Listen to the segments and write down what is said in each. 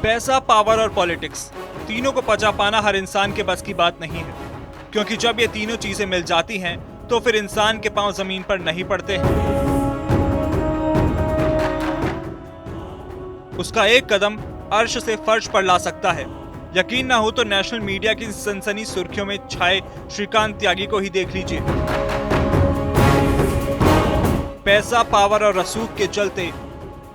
पैसा, पावर और पॉलिटिक्स, तीनों को पचा पाना हर इंसान के बस की बात नहीं है, क्योंकि जब ये तीनों चीजें मिल जाती हैं तो फिर इंसान के पांव जमीन पर नहीं पड़ते हैं। उसका एक कदम अर्श से फर्श पर ला सकता है। यकीन ना हो तो नेशनल मीडिया की सनसनी सुर्खियों में छाए श्रीकांत त्यागी को ही देख लीजिए। पैसा, पावर और रसूख के चलते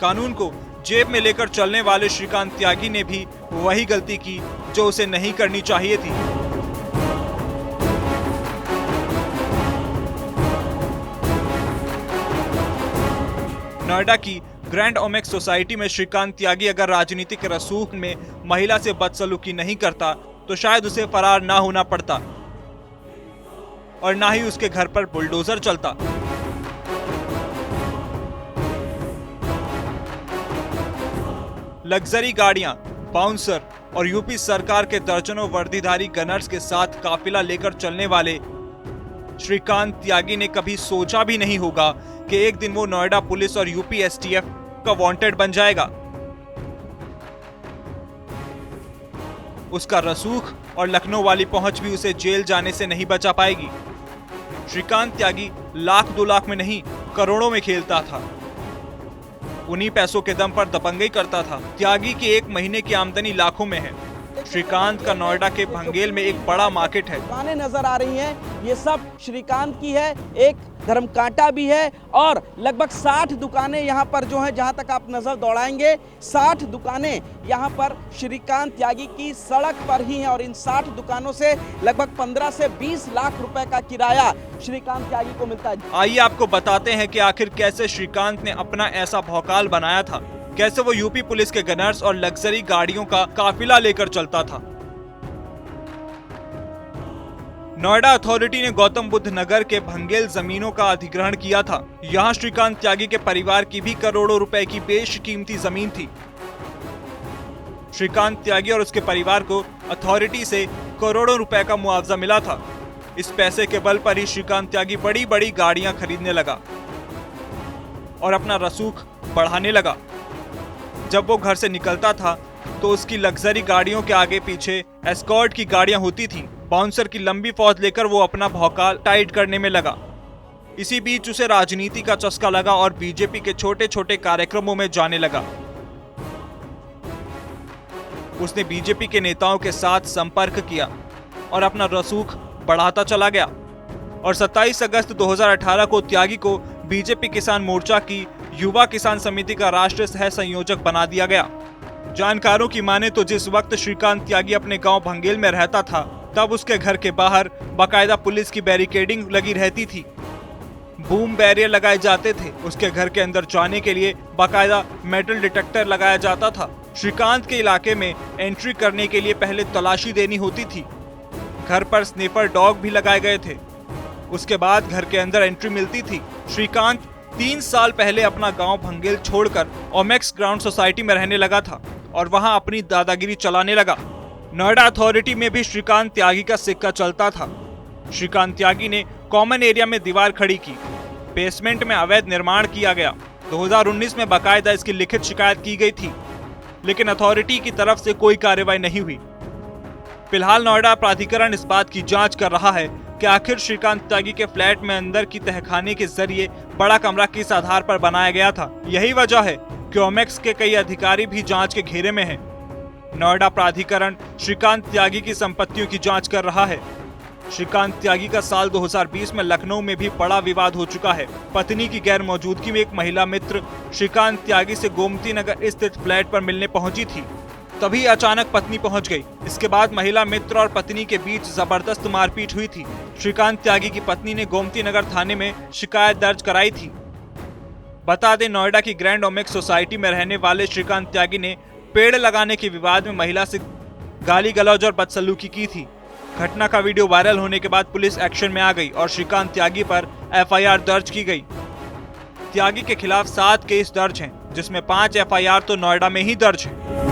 कानून को जेब में लेकर चलने वाले श्रीकांत त्यागी ने भी वही गलती की जो उसे नहीं करनी चाहिए थी। नोएडा की ग्रैंड ओमेक्स सोसाइटी में श्रीकांत त्यागी अगर राजनीतिक रसूख में महिला से बदसलूकी नहीं करता तो शायद उसे फरार ना होना पड़ता और ना ही उसके घर पर बुलडोजर चलता। लग्जरी गाड़ियां, बाउंसर और यूपी सरकार के दर्जनों वर्दीधारी गनर्स के साथ काफिला लेकर चलने वाले श्रीकांत त्यागी ने कभी सोचा भी नहीं होगा कि एक दिन वो नोएडा पुलिस और यूपी एसटीएफ का वांटेड बन जाएगा। उसका रसूख और लखनऊ वाली पहुंच भी उसे जेल जाने से नहीं बचा पाएगी। श्रीकांत त्यागी लाख 2 लाख में नहीं, करोड़ों में खेलता था। उन्हीं पैसों के दम पर दबंगई करता था। त्यागी की एक महीने की आमदनी लाखों में है। श्रीकांत का नोएडा के भंगेल में एक बड़ा मार्केट है। दुकानें नजर आ रही हैं, ये सब श्रीकांत की है। एक धर्मकांटा भी है और लगभग 60 दुकानें यहाँ पर जो है, जहाँ तक आप नजर दौड़ाएंगे 60 दुकानें यहाँ पर श्रीकांत त्यागी की सड़क पर ही हैं और इन 60 दुकानों से लगभग 15 से 20 लाख रुपए का किराया श्रीकांत त्यागी को मिलता है। आइए आपको बताते हैं कि आखिर कैसे श्रीकांत ने अपना ऐसा भौकाल बनाया था, कैसे वो यूपी पुलिस के गनर्स और लग्जरी गाड़ियों का काफिला लेकर चलता था। नोएडा अथॉरिटी ने गौतम बुद्ध नगर के भंगेल जमीनों का अधिग्रहण किया था। यहाँ श्रीकांत त्यागी के परिवार की भी करोड़ों रुपए की बेशकीमती जमीन थी। श्रीकांत त्यागी और उसके परिवार को अथॉरिटी से करोड़ों रुपए का मुआवजा मिला था। इस पैसे के बल पर ही श्रीकांत त्यागी बड़ी बड़ी गाड़ियां खरीदने लगा और अपना रसूख बढ़ाने लगा। जब वो घर से निकलता था तो उसकी लग्जरी गाड़ियों के आगे पीछे एस्कॉर्ट की गाड़ियां होती थी। बाउंसर की लंबी फौज लेकर वो अपना भौकाल टाइट करने में लगा। इसी बीच उसे राजनीति का चस्का लगा और बीजेपी के छोटे छोटे कार्यक्रमों में जाने लगा। उसने बीजेपी के नेताओं के साथ संपर्क किया और अपना रसूख बढ़ाता चला गया और 27 अगस्त 2018 को त्यागी को बीजेपी किसान मोर्चा की युवा किसान समिति का राष्ट्रीय सह संयोजक बना दिया गया। जानकारों की माने तो जिस वक्त श्रीकांत त्यागी अपने गांव भंगेल में रहता था तब उसके घर के बाहर बाकायदा पुलिस की बैरिकेडिंग लगी रहती थी। बूम बैरियर लगाए जाते थे। उसके घर के अंदर जाने के लिए बाकायदा मेटल डिटेक्टर लगाया जाता था। श्रीकांत के इलाके में एंट्री करने के लिए पहले तलाशी देनी होती थी। घर पर स्नीपर डॉग भी लगाए गए थे। उसके बाद घर के अंदर एंट्री मिलती थी। श्रीकांत 3 साल पहले अपना गांव भंगेल छोड़कर ओमेक्स ग्राउंड सोसाइटी में रहने लगा था और वहां अपनी दादागिरी चलाने लगा। नोएडा अथॉरिटी में भी श्रीकांत त्यागी का सिक्का चलता था। श्रीकांत त्यागी ने कॉमन एरिया में दीवार खड़ी की। बेसमेंट में अवैध निर्माण किया गया। 2019 में बाकायदा इसकी लिखित शिकायत की गई थी, लेकिन अथॉरिटी की तरफ से कोई कार्रवाई नहीं हुई। फिलहाल नोएडा प्राधिकरण इस बात की जांच कर रहा है कि आखिर श्रीकांत त्यागी के फ्लैट में अंदर की तहखाने के जरिए बड़ा कमरा किस आधार पर बनाया गया था। यही वजह है कि ओमेक्स के कई अधिकारी भी जांच के घेरे में हैं। नोएडा प्राधिकरण श्रीकांत त्यागी की संपत्तियों की जांच कर रहा है। श्रीकांत त्यागी का साल 2020 में लखनऊ में भी बड़ा विवाद हो चुका है। पत्नी की गैर मौजूदगी में एक महिला मित्र श्रीकांत त्यागी से गोमती नगर स्थित फ्लैट पर मिलने पहुंची थी। तभी अचानक पत्नी पहुंच गई। इसके बाद महिला मित्र और पत्नी के बीच जबरदस्त मारपीट हुई थी। श्रीकांत त्यागी की पत्नी ने गोमती नगर थाने में शिकायत दर्ज कराई थी। बता दें, नोएडा की ग्रैंड ओमेक्स सोसाइटी में रहने वाले श्रीकांत त्यागी ने पेड़ लगाने के विवाद में महिला से गाली गलौज और बदसलूकी की थी। घटना का वीडियो वायरल होने के बाद पुलिस एक्शन में आ गई और श्रीकांत त्यागी पर एफआईआर दर्ज की गई। त्यागी के खिलाफ 7 केस दर्ज हैं, जिसमें 5 एफआईआर तो नोएडा में ही दर्ज हैं।